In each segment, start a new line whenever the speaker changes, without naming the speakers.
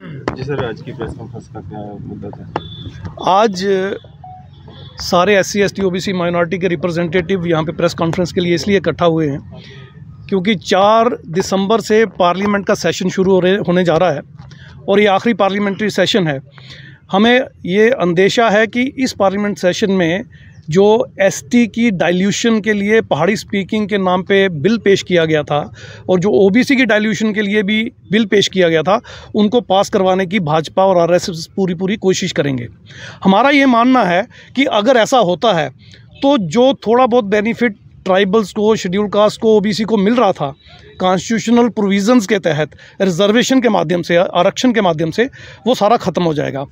जी sir, आज की press conference का क्या मुद्दा था?
आज सारे SC ST OBC माइनॉरिटी के रिप्रेजेंटेटिव यहाँ पे प्रेस कॉन्फ्रेंस के लिए इसलिए इकट्ठा हुए हैं क्योंकि 4 दिसंबर से पार्लियामेंट का सेशन शुरू होने जा रहा है और ये आखिरी पार्लियामेंट्री सेशन है। हमें ये अंदेशा है कि इस पार्लियामेंट सेशन में जो ST की डाइल्यूशन के लिए पहाड़ी स्पीकिंग के नाम पे बिल पेश किया गया था और जो OBC की डाइल्यूशन के लिए भी बिल पेश किया गया था, उनको पास करवाने की भाजपा और RSS पूरी कोशिश करेंगे। हमारा ये मानना है कि अगर ऐसा होता है तो जो थोड़ा बहुत बेनिफिट ट्राइबल्स को, शेड्यूल कास्ट को, OBC को मिल रहा था कॉन्स्टिट्यूशनल प्रोविज़न्स के तहत, रिजर्वेशन के माध्यम से, आरक्षण के माध्यम से, वो सारा ख़त्म हो जाएगा।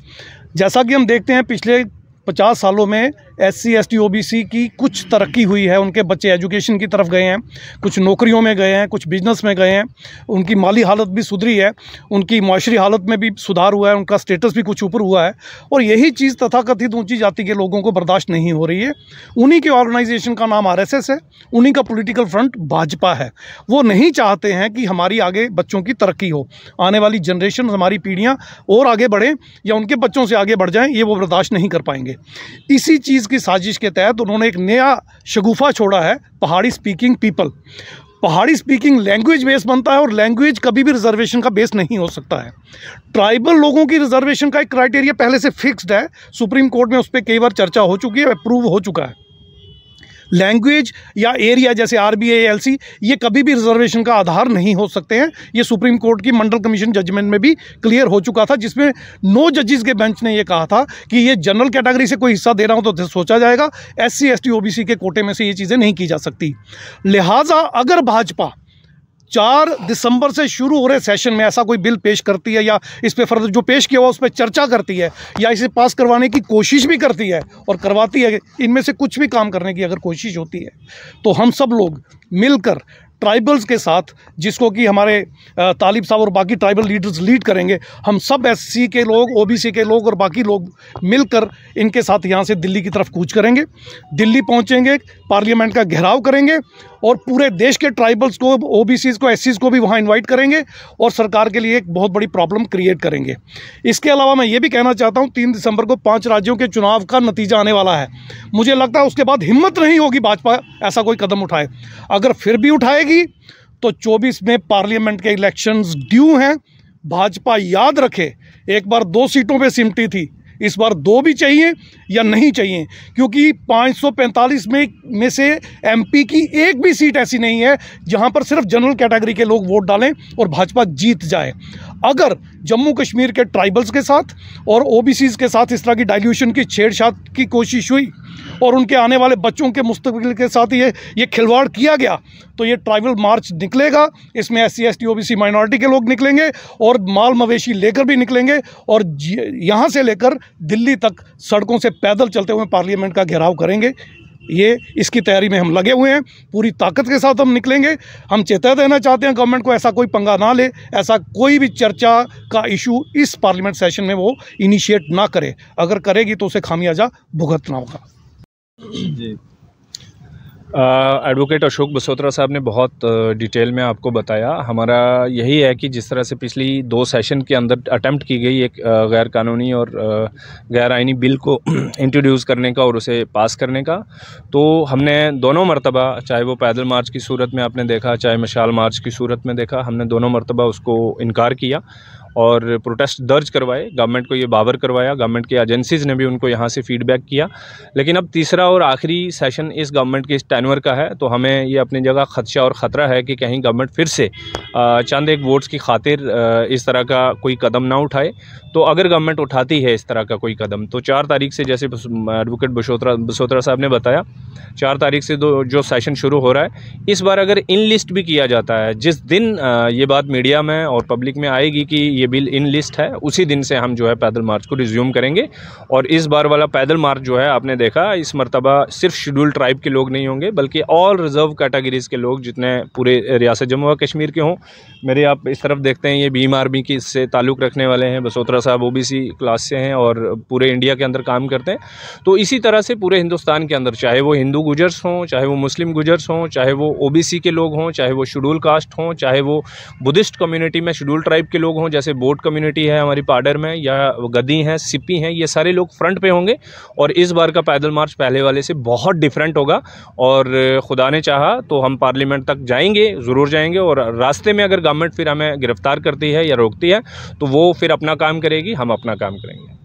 जैसा कि हम देखते हैं पिछले 50 सालों में SC ST OBC की कुछ तरक्की हुई है। उनके बच्चे एजुकेशन की तरफ गए हैं, कुछ नौकरियों में गए हैं, कुछ बिजनेस में गए हैं, उनकी माली हालत भी सुधरी है, उनकी माशरी हालत में भी सुधार हुआ है, उनका स्टेटस भी कुछ ऊपर हुआ है। और यही चीज़ तथाकथित ऊंची जाति के लोगों को बर्दाश्त नहीं हो रही है। उन्हीं के ऑर्गेनाइजेशन का नाम RSS है, उन्हीं का पॉलिटिकल फ्रंट भाजपा है। वो नहीं चाहते हैं कि हमारी आगे बच्चों की तरक्की हो, आने वाली जनरेशन, हमारी पीढ़ियाँ और आगे बढ़ें या उनके बच्चों से आगे बढ़ जाएँ, ये वो बर्दाश्त नहीं कर पाएंगे। इसी चीज़ की साजिश के तहत उन्होंने एक नया शगुफा छोड़ा है, पहाड़ी स्पीकिंग पीपल। पहाड़ी स्पीकिंग लैंग्वेज बेस बनता है और लैंग्वेज कभी भी रिजर्वेशन का बेस नहीं हो सकता है। ट्राइबल लोगों की रिजर्वेशन का एक क्राइटेरिया पहले से फिक्स्ड है, सुप्रीम कोर्ट में उस पर कई बार चर्चा हो चुकी है, अप्रूव हो चुका है। लैंग्वेज या एरिया जैसे RBA LC ये कभी भी रिजर्वेशन का आधार नहीं हो सकते हैं। ये सुप्रीम कोर्ट की मंडल कमीशन जजमेंट में भी क्लियर हो चुका था, जिसमें 9 जजेस के बेंच ने ये कहा था कि ये जनरल कैटेगरी से कोई हिस्सा दे रहा हो तो सोचा जाएगा, SC ST OBC के कोटे में से ये चीज़ें नहीं की जा सकती। लिहाजा अगर भाजपा 4 दिसंबर से शुरू हो रहे सेशन में ऐसा कोई बिल पेश करती है या इस पे फर्दर जो पेश किया हुआ उस पर चर्चा करती है या इसे पास करवाने की कोशिश भी करती है और करवाती है, इनमें से कुछ भी काम करने की अगर कोशिश होती है, तो हम सब लोग मिलकर ट्राइबल्स के साथ, जिसको कि हमारे तालिब साहब और बाकी ट्राइबल लीडर्स लीड करेंगे, हम सब SC के लोग, OBC के लोग और बाकी लोग मिलकर इनके साथ यहाँ से दिल्ली की तरफ कूच करेंगे। दिल्ली पहुँचेंगे, पार्लियामेंट का घेराव करेंगे और पूरे देश के ट्राइबल्स को, OBCs को, SCs को भी वहाँ इन्वाइट करेंगे और सरकार के लिए एक बहुत बड़ी प्रॉब्लम क्रिएट करेंगे। इसके अलावा मैं ये भी कहना चाहता हूँ 3 दिसंबर को 5 राज्यों के चुनाव का नतीजा आने वाला है। मुझे लगता है उसके बाद हिम्मत नहीं होगी भाजपा ऐसा कोई कदम उठाए। अगर फिर भी उठाएगी तो 24 में पार्लियामेंट के इलेक्शंस ड्यू हैं। भाजपा याद रखे, एक बार 2 सीटों पे सिमटी थी, इस बार 2 भी चाहिए या नहीं चाहिए, क्योंकि 545 में से MP की एक भी सीट ऐसी नहीं है जहां पर सिर्फ जनरल कैटेगरी के लोग वोट डालें और भाजपा जीत जाए। अगर जम्मू कश्मीर के ट्राइबल्स के साथ और OBCs के साथ इस तरह की डाइल्यूशन की छेड़छाड़ की कोशिश हुई और उनके आने वाले बच्चों के मुस्तकबिल के साथ ये खिलवाड़ किया गया, तो ये ट्राइबल मार्च निकलेगा। इसमें SC ST OBC माइनॉरिटी के लोग निकलेंगे और माल मवेशी लेकर भी निकलेंगे और यहाँ से लेकर दिल्ली तक सड़कों से पैदल चलते हुए पार्लियामेंट का घेराव करेंगे। ये इसकी तैयारी में हम लगे हुए हैं, पूरी ताकत के साथ हम निकलेंगे। हम चेतावनी देना चाहते हैं गवर्नमेंट को, ऐसा कोई पंगा ना ले, ऐसा कोई भी चर्चा का इशू इस पार्लियामेंट सेशन में वो इनिशिएट ना करे। अगर करेगी तो उसे खामियाजा भुगतना होगा।
जी,
एडवोकेट अशोक बसोत्रा साहब ने बहुत डिटेल में आपको बताया। हमारा यही है कि जिस तरह से पिछली 2 सेशन के अंदर अटेम्प्ट की गई एक गैर कानूनी और गैर आइनी बिल को इंट्रोड्यूस करने का और उसे पास करने का, तो हमने दोनों मरतबा, चाहे वो पैदल मार्च की सूरत में आपने देखा, चाहे मशाल मार्च की सूरत में देखा, हमने दोनों मरतबा उसको इनकार किया और प्रोटेस्ट दर्ज करवाए, गवर्नमेंट को ये बावर करवाया, गवर्नमेंट की एजेंसीज़ ने भी उनको यहाँ से फीडबैक किया। लेकिन अब तीसरा और आखिरी सेशन इस गवर्नमेंट के इस टेन्योर का है, तो हमें ये अपनी जगह खदशा और ख़तरा है कि कहीं गवर्नमेंट फिर से चंद एक वोट्स की खातिर इस तरह का कोई कदम ना उठाए। तो अगर गवर्नमेंट उठाती है इस तरह का कोई कदम, तो 4 तारीख से, जैसे एडवोकेट बसोत्रा साहब ने बताया, 4 तारीख से जो सेशन शुरू हो रहा है, इस बार अगर इन लिस्ट भी किया जाता है, जिस दिन ये बात मीडिया में और पब्लिक में आएगी कि ये बिल इन लिस्ट है, उसी दिन से हम जो है पैदल मार्च को रिज्यूम करेंगे। और इस बार वाला पैदल मार्च जो है, आपने देखा, इस मरतबा सिर्फ शेड्यूल ट्राइब के लोग नहीं होंगे, बल्कि ऑल रिजर्व कैटेगरीज़ के लोग, जितने पूरे रियासत जम्मू व कश्मीर के हों, मेरे आप इस तरफ देखते हैं ये भीम आर्मी की इससे ताल्लुक़ रखने वाले हैं, बसोत्रा साहब ओबीसी क्लास से हैं और पूरे इंडिया के अंदर काम करते हैं। तो इसी तरह से पूरे हिंदुस्तान के अंदर, चाहे वो हिंदू गुजर्स हों, चाहे वो मुस्लिम गुजर्स हों, चाहे वो ओबीसी के लोग हों, चाहे वो शेड्यूल कास्ट हों, चाहे वो बुद्धिस्ट कम्युनिटी में शेड्यूल ट्राइब के लोग हों, जैसे बोट कम्युनिटी है हमारी पाडर में, या गद्दी हैं, सिप्पी हैं, ये सारे लोग फ्रंट पे होंगे। और इस बार का पैदल मार्च पहले वाले से बहुत डिफरेंट होगा और खुदा ने चाहा तो हम पार्लियामेंट तक जाएंगे, ज़रूर जाएंगे। और रास्ते में अगर गवर्नमेंट फिर हमें गिरफ्तार करती है या रोकती है तो वो फिर अपना काम करेगी, हम अपना काम करेंगे।